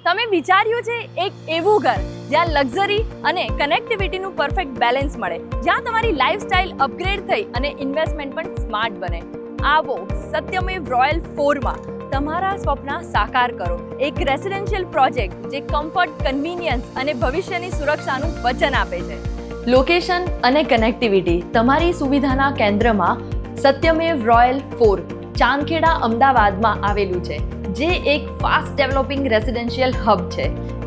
તમે વિચાર્યું છે એક એવું ઘર જ્યાં લક્ઝરી અને કનેક્ટિવિટીનું પરફેક્ટ બેલેન્સ મળે, જ્યાં તમારી લાઈફસ્ટાઈલ અપગ્રેડ થઈ અને ઇન્વેસ્ટમેન્ટ પણ સ્માર્ટ બને. આવો સત્યમેવ રોયલ 4માં તમારા સ્વપ્ન સાકાર કરો. એક રેસિડેન્શિયલ પ્રોજેક્ટ જે કમ્ફર્ટ, કન્વીનિયન્સ અને ભવિષ્યની સુરક્ષાનું વચન આપે છે. લોકેશન અને કનેક્ટિવિટી તમારી સુવિધાના કેન્દ્રમાં સત્યમેવ રોયલ 4 ચાંદખેડા, અમદાવાદમાં આવેલું છે, જે એક ફાસ્ટ ડેવલપિંગ રેસિડેન્શિયલ હબ છે.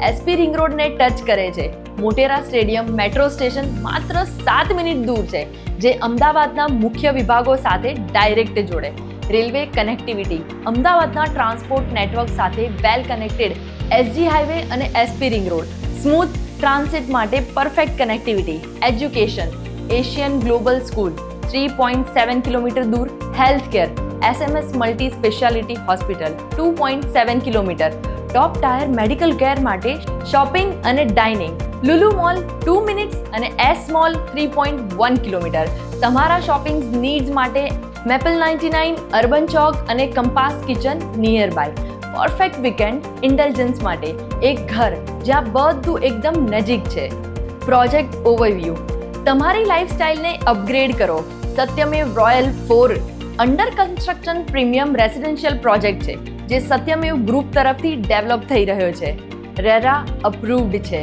એસપી રિંગ રોડને ટચ કરે છે. મોટેરા સ્ટેડિયમ, મેટ્રો સ્ટેશન માત્ર 7 મિનિટ દૂર છે, જે અમદાવાદના મુખ્ય વિભાગો સાથે ડાયરેક્ટ જોડે. રેલવે કનેક્ટિવિટી અમદાવાદના ટ્રાન્સપોર્ટ નેટવર્ક સાથે વેલ કનેક્ટેડ. એસજી હાઈવે અને SP ring road smooth transit માટે perfect connectivity. Education Asian Global School 3.7 kilometre દૂર. Health care SMS multi speciality hospital 2.7 kilometre. Top tier medical care માટે shopping અને dining. Lulu mall 2 minutes અને S mall 3.1 kilometre. તમારા shopping needs માટે Maple 99, urban chowk અને Compass Kitchen nearby. Perfect weekend intelligence માટે એક ઘર જ્યાં બધું એકદમ નજીક છે. પ્રોજેક્ટ ઓવરવ્યૂ તમારી લાઈફસ્ટાઈલને અપગ્રેડ કરો. Satyamev royal 4 under construction premium residential project છે, જે સત્યમેવ ગ્રુપ તરફથી ડેવલપ થઈ રહ્યો છે. રેરા અપ્રુવ્ડ છે.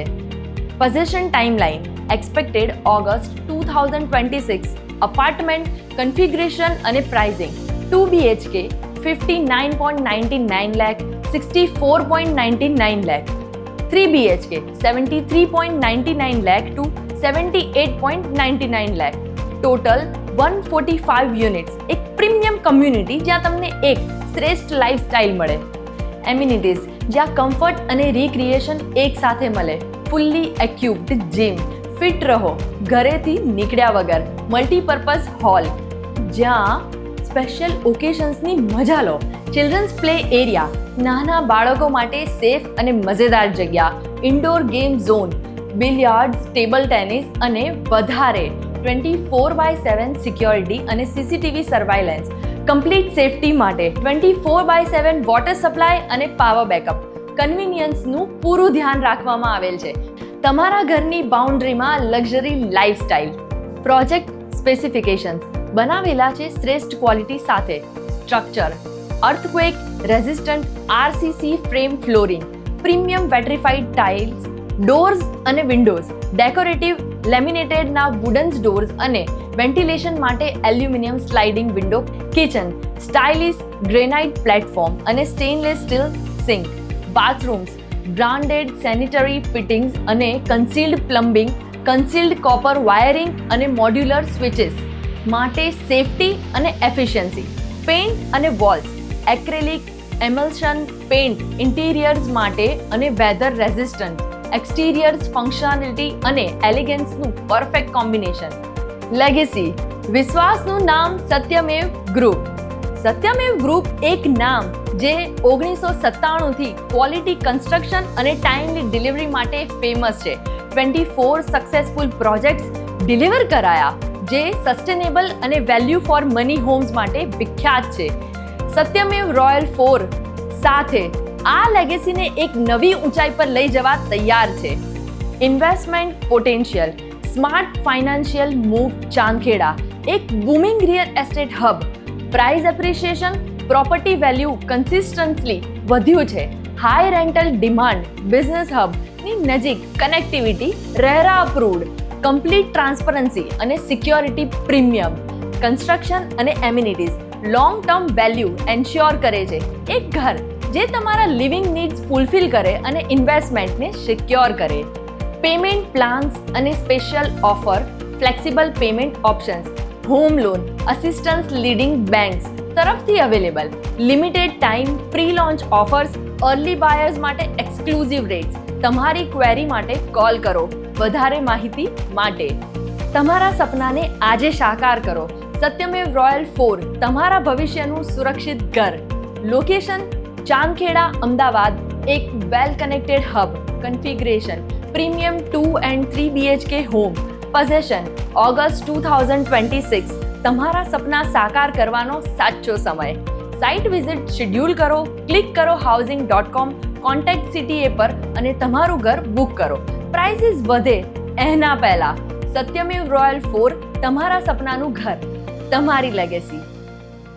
Possession timeline expected August 2026. Apartment configuration અને pricing 2 BHK 59.99 lakh 64.99 lakh. 3 BHK 73.99 lakh to 78.99 lakh. Total 145 units. એક પ્રીમિયમ કમ્યુનિટી જ્યાં તમને એક શ્રેષ્ઠ લાઈફસ્ટાઈલ મળે. એમ્યુનિટીઝ જ્યાં કમ્ફર્ટ અને રિક્રિએશન એક સાથે મળે. Fully એક્યુપ્ડ gym. ફિટ રહો ઘરેથી નીકળ્યા વગર. મલ્ટીપર્પઝ હોલ જ્યાં સ્પેશિયલ ઓકેશન્સની મજા લો. ચિલ્ડ્રન્સ પ્લે એરિયા નાના બાળકો માટે સેફ અને મજેદાર જગ્યા. Indoor game zone, billiards, table tennis અને વધારે. 24/7 સિક્યોરિટી અને CCTV સર્વાઇલન્સ. કમ્પ્લીટ સેફટી માટે 24/7 વોટર સપ્લાય અને પાવર બેકઅપ. કન્વીનિયન્સનું પૂરું ધ્યાન રાખવામાં આવેલ છે. તમારા ઘરની બાઉન્ડ્રીમાં લક્ઝરી લાઈફસ્ટાઈલ. પ્રોજેક્ટ સ્પેસિફિકેશન્સ બનાવેલા છે શ્રેષ્ઠ ક્વોલિટી સાથે. Structure earthquake resistant RCC frame flooring, premium vitrified tiles, doors અને વિન્ડોઝ. ડેકોરેટિવ લેમિનેટેડના વુડન ડોર્સ અને વેન્ટિલેશન માટે aluminium sliding window. Kitchen stylish granite platform અને stainless steel sink. Bathrooms branded sanitary fittings અને concealed plumbing, concealed copper wiring અને modular સ્વિચીસ માટે safety અને efficiency. Paint અને વોલ્સ એક્રેલિક એમલ્શન પેઇન્ટ ઇન્ટિરિયર્સ માટે અને વેધર રેઝિસ્ટન્ટ. એક્સટિરિયર્સ ફંક્શનાલિટી અને એલિગન્સનું પરફેક્ટ કોમ્બિનેશન. લેગેસી વિશ્વાસનું નામ સત્યમેવ ગ્રુપ. સત્યમેવ ગ્રુપ એક નામ જે 1997થી ક્વોલિટી કન્સ્ટ્રક્શન અને ટાઈમલી ડિલિવરી માટે ફેમસ છે. 24 સક્સેસફુલ પ્રોજેક્ટ્સ ડિલિવર કરાયા, જે સસ્ટેનેબલ અને વેલ્યુ ફોર મની હોમ્સ માટે વિખ્યાત છે. સત્યમેવ રોયલ 4 સાથે આ લેગેસીને એક નવી ઊંચાઈ પર લઈ જવા તૈયાર છે. Investment potential smart financial move Chandkheda, એક booming real estate hub. Price appreciation, property value consistently વધ્યું છે. હાઈ રેન્ટલ ડિમાન્ડ, બિઝનેસ હબની નજીક connectivity, RERA approved. Complete transparency અને સિક્યોરિટી પ્રીમિયમ. કન્સ્ટ્રક્શન અને amenities long term value ensure કરે છે. એક ઘર જે તમારા લિવિંગ નીડ્સ ફૂલફિલ કરે અને ઇન્વેસ્ટમેન્ટને સિક્યોર કરે. પેમેન્ટ પ્લાન્સ અને special offer, flexible payment options. Home loan assistance leading banks તરફથી available. Limited time pre launch offers, early buyers માટે એક્સક્લુઝિવ રેટ્સ. તમારી ક્વેરી માટે કોલ કરો. વધારે માહિતી માટે તમારા સપનાને આજે સાકાર કરો. સત્યમેવ રોયલ 4 તમારા ભવિષ્યનું સુરક્ષિત ઘર. લોકેશન ચાંદખેડા, અમદાવાદ. એક well connected hub. Configuration premium 2 and 3 BHK home. Possession August 2026. તમારા સપના સાકાર કરવાનો સાચો સમય. સાઇટ વિઝિટ શેડ્યુલ કરો. ક્લિક કરો housing.com કોન્ટેક્ટ સિટી પર અને તમારું ઘર બુક કરો. પ્રાઇસીસ વધે એના પહેલા સત્યમેવ રોયલ 4, તમારા સપનાનું ઘર, તમારી લેગેસી.